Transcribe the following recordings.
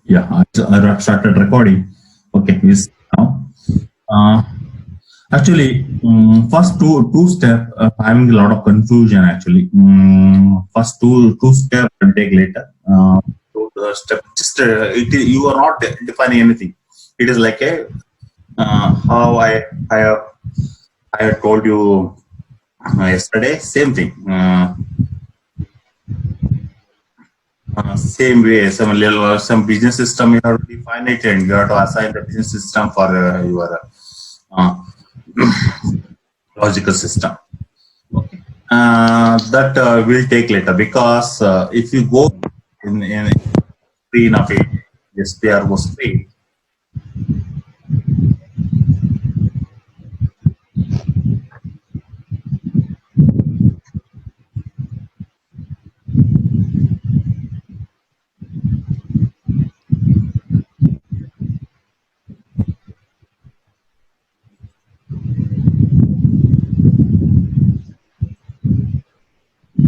Yeah, I started recording. Okay, yes. Now, uh, actually, first two step having a lot of confusion. Actually, first two step I'll take later. Step just you are not defining anything. It is like a how I had told you yesterday. Same thing. Same way, some business system you have to define it, and you have to assign the business system for your uh, logical system. Okay, that will take later because if you go in screen of it, SPR was free.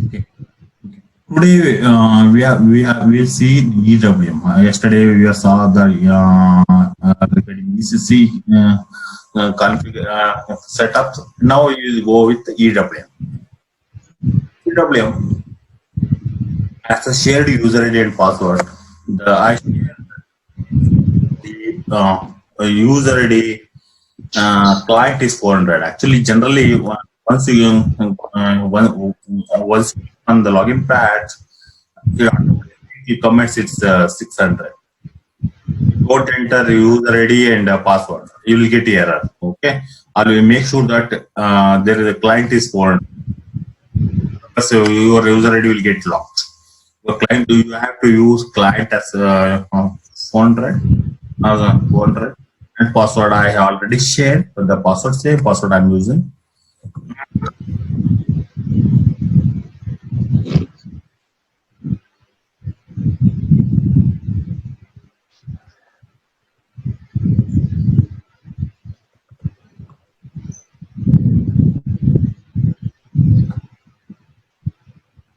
Okay. Today we'll see EWM. Yesterday we saw the regarding ECC config setup. Now you will go with EWM. EWM as a shared user ID and password. I share the user ID client is 400. Actually, generally, once you once on the login pad, you commits it's 600. Don't enter user ID and password. You will get error. Okay, I will make sure that there is a client is 400. So your user ID will get locked. Your client, you have to use client as 400, 400, and password I have already shared. The password same password I'm using.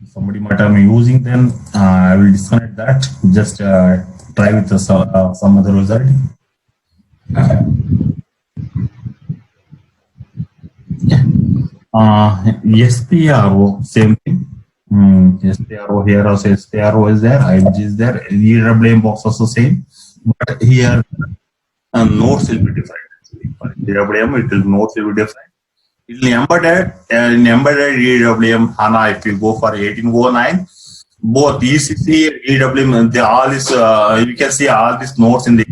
Somebody might have been using them. I will disconnect that. Just try with some other result. SPRO, same thing. SPRO here also SPRO is there. IMG is there. EWM box also same. But here nodes will be different. For EWM, it will nodes will be different. In embedded EWM HANA, if you go for 1809, both ECC and EWM, they all is you can see all these nodes in the.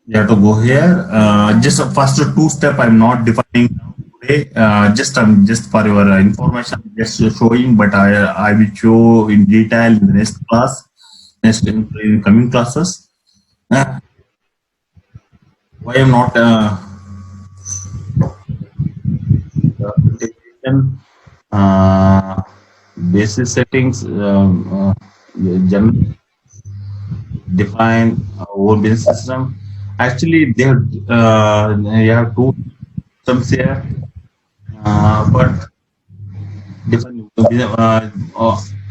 You have to go here. Just first two step I'm not defining today. Just for your information, just showing, but I will show in detail in the next class, next in coming classes. Why I'm not basis settings general define whole business system. Actually, you have two systems here, but different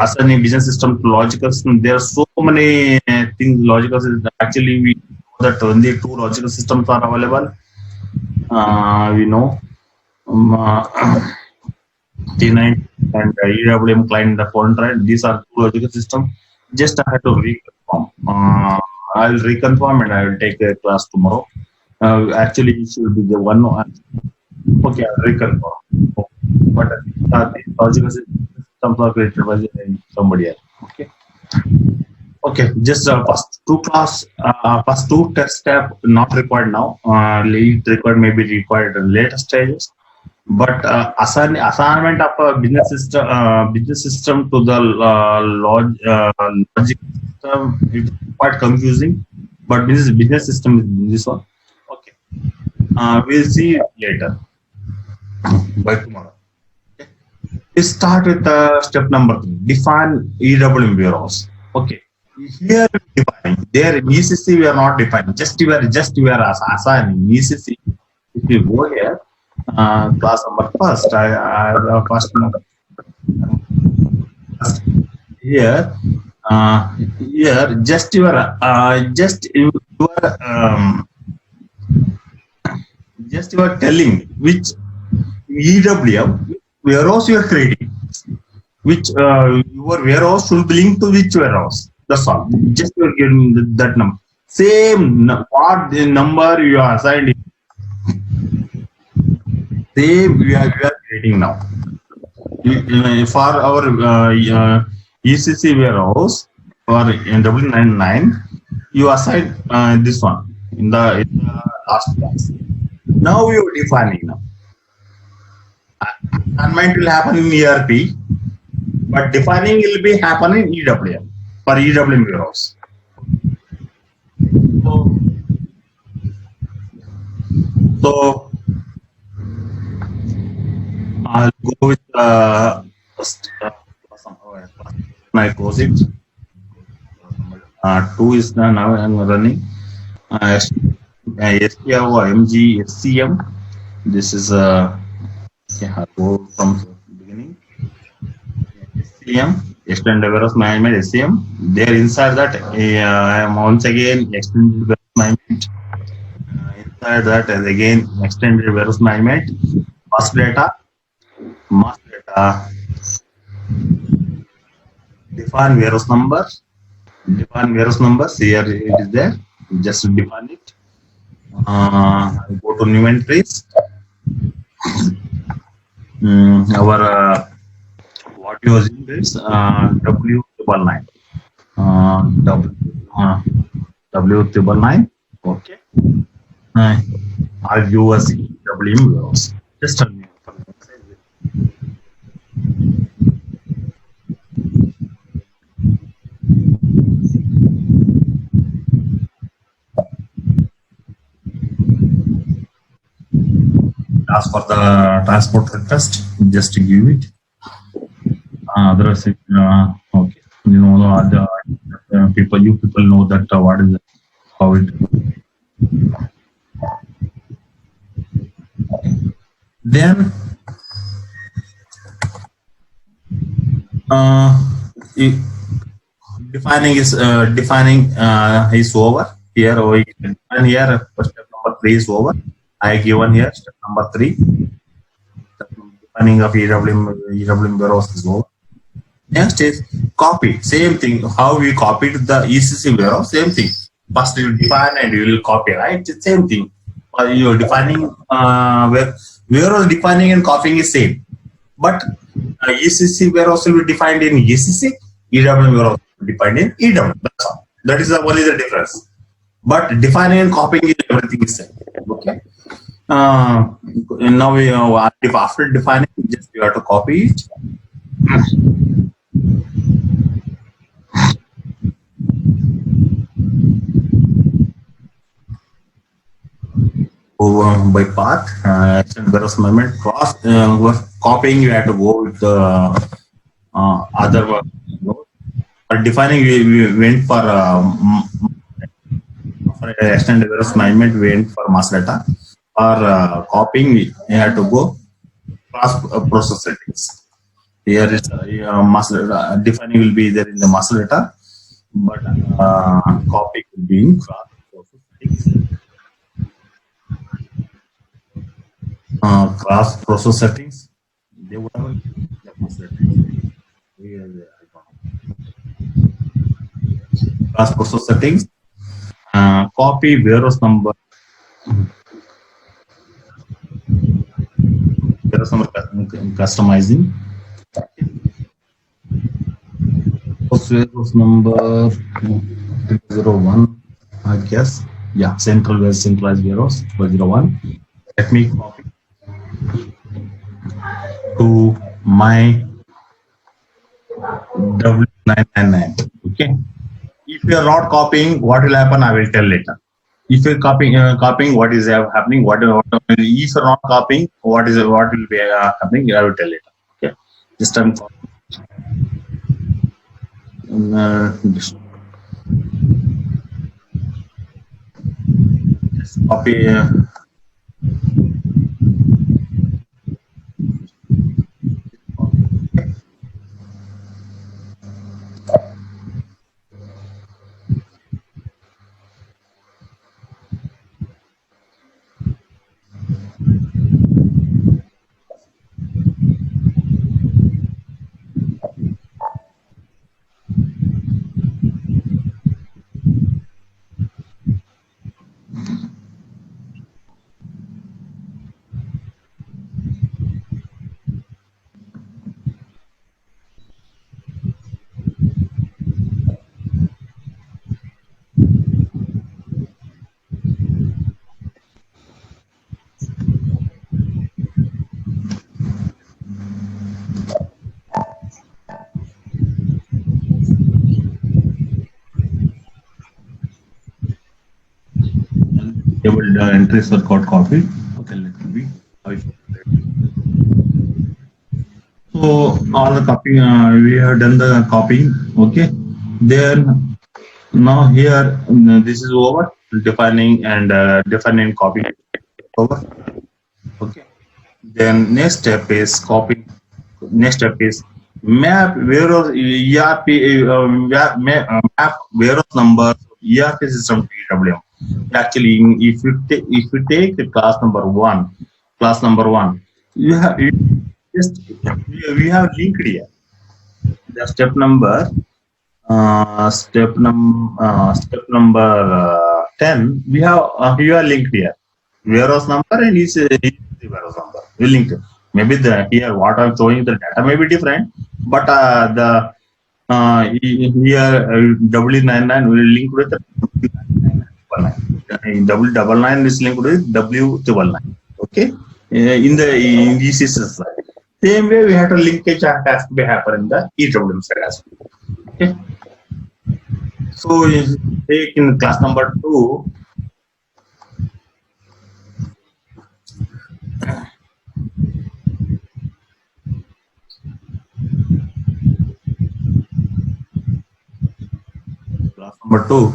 assigning business system to logical system. There are so many things logical system. Actually, we know that only two logical systems are available. We know T9 and EWM client the contract. These are two logical systems. Just I have to reconfirm. I'll reconfirm and I will take a class tomorrow. Actually, it should be the one. Okay, I'll reconfirm. But the logical systems are created by somebody else. Okay. Okay, just first two test step not required now. It required maybe required in later stages. But assignment of a business system to the logic system is quite confusing. But business system is this one. Okay, we'll see later by tomorrow. Okay. We start with step number 3. Define EWM bureaus. Okay. Here we define. There in ECC we are not defining. Just we are assigning ECC. If you go here. Class number first. First here. Here, just you are telling which EWM warehouse you are creating, which your warehouse should be linked to which warehouse. That's all. Just you are getting that number. Same what the number you are assigned, same we are creating now. For our ECC warehouse for W99, you assign this one in the last class. Now you are defining now. Assignment will happen in ERP, but defining will be happen in EWM for EWM warehouse. So, so I'll go with first, I close it. Two is now I'm running. SPO, MG, SCM. This is yeah, I'll go from the beginning. SCM, Extended Warehouse Management, SCM. There inside that, I am once again Extended Warehouse Management. Inside that, as again Extended Warehouse Management, master data, define warehouse number, define warehouse numbers. Here it is there. Just define it. Go to new entries. Our what you using is W99. W W9. Okay. I'll give us WM warehouse. Just a minute. Ask for the transport request, just to give it. Otherwise, okay, you know, the people, you people know that what is it, how it. Then, if defining is over here. Or and here step number 3 is over. I given here step number 3. Defining of EWM warehouse is over. Next is copy. Same thing. How we copied the ECC warehouse. Same thing. First you define and you will copy. Right. It's same thing. You are defining warehouse defining and copying is same. But ECC warehouse will be defined in ECC. EWM warehouse will be defined in EWM. That's all. That is only the difference. But defining and copying is everything is same. Okay. Now we after defining, just you have to copy it. By path, extend warehouse management, cross copying. You have to go with the other one. For defining, we went for extended warehouse management. We went for master data. For copying, we have to go cross process settings. Here is master data. Defining will be there in the master data, but copying will be in cross process settings. Class process settings, they would have the master settings. Class process settings, copy warehouse number, customizing. Warehouse number 301, I guess. Yeah, centralized warehouse 401. Let me copy to my W999. Okay. If you are not copying, what will happen? I will tell later. If you are copying, what is happening? If you are not copying, what will be happening? I will tell later. Okay. Just I'm just copy. the entries were got copied. Okay, let me be. So all the copying, we have done the copying. Okay, then now here this is over. Defining and defining copy over. Okay. Then next step is copy. Next step is map warehouse ERP map warehouse number ERP system to EWM. Actually, if you take the class number one, you just we have linked here. The step number 10. We are linked here. Warehouse number and is the warehouse number. We linked. Maybe the here what I'm showing the data may be different, but the here W99 will link with the W99. W99 is linked with W999. Okay, in the systems. Same way we have to linkage has to be happen in the EWM side as well. Okay. So take in class number 2. Class number 2,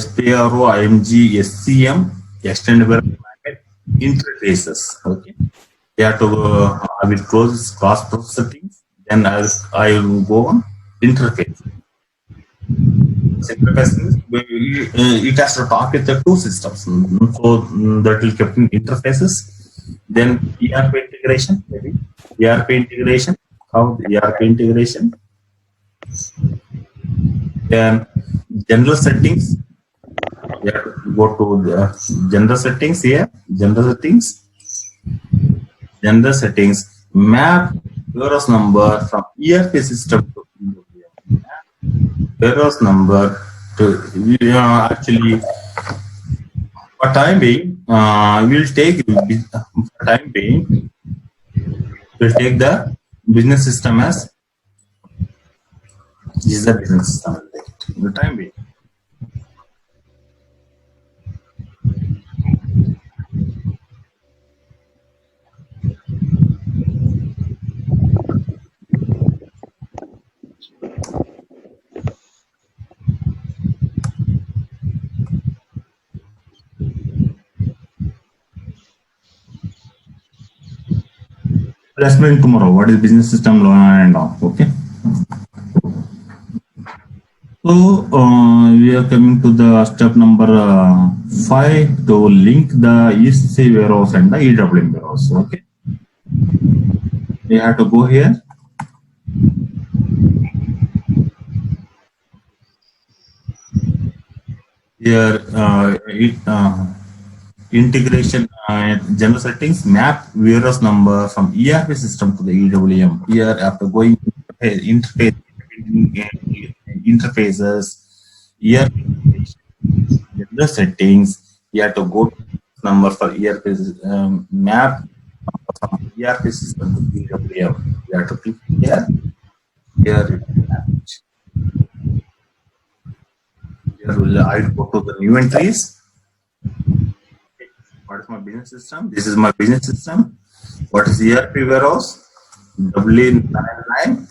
SPRO, IMG, SCM, extended market interfaces. Okay. You have to I will close class process settings. Then I will go on interface. Interface means it has to talk with the two systems. So that will keep in interfaces. Then ERP integration, maybe ERP integration. How the ERP integration? Then general settings. You have to go to the general settings here. General settings. Map warehouse number from ERP system to EWM. Warehouse number to actually for time being we'll take the business system as this is the business system. The time being. Let's explain tomorrow what is business system and all. Okay. So we are coming to the step number 5 to link the ECC warehouse and the EWM warehouse. Okay. We have to go here. Here integration general settings, map warehouse number from ERP system to the EWM. Here after going interfaces, ERP general settings, you have to go to number for ERP map from ERP system to EWM. You have to click here. Here I go to the new entries. What is my business system? This is my business system. What is ERP warehouse? W99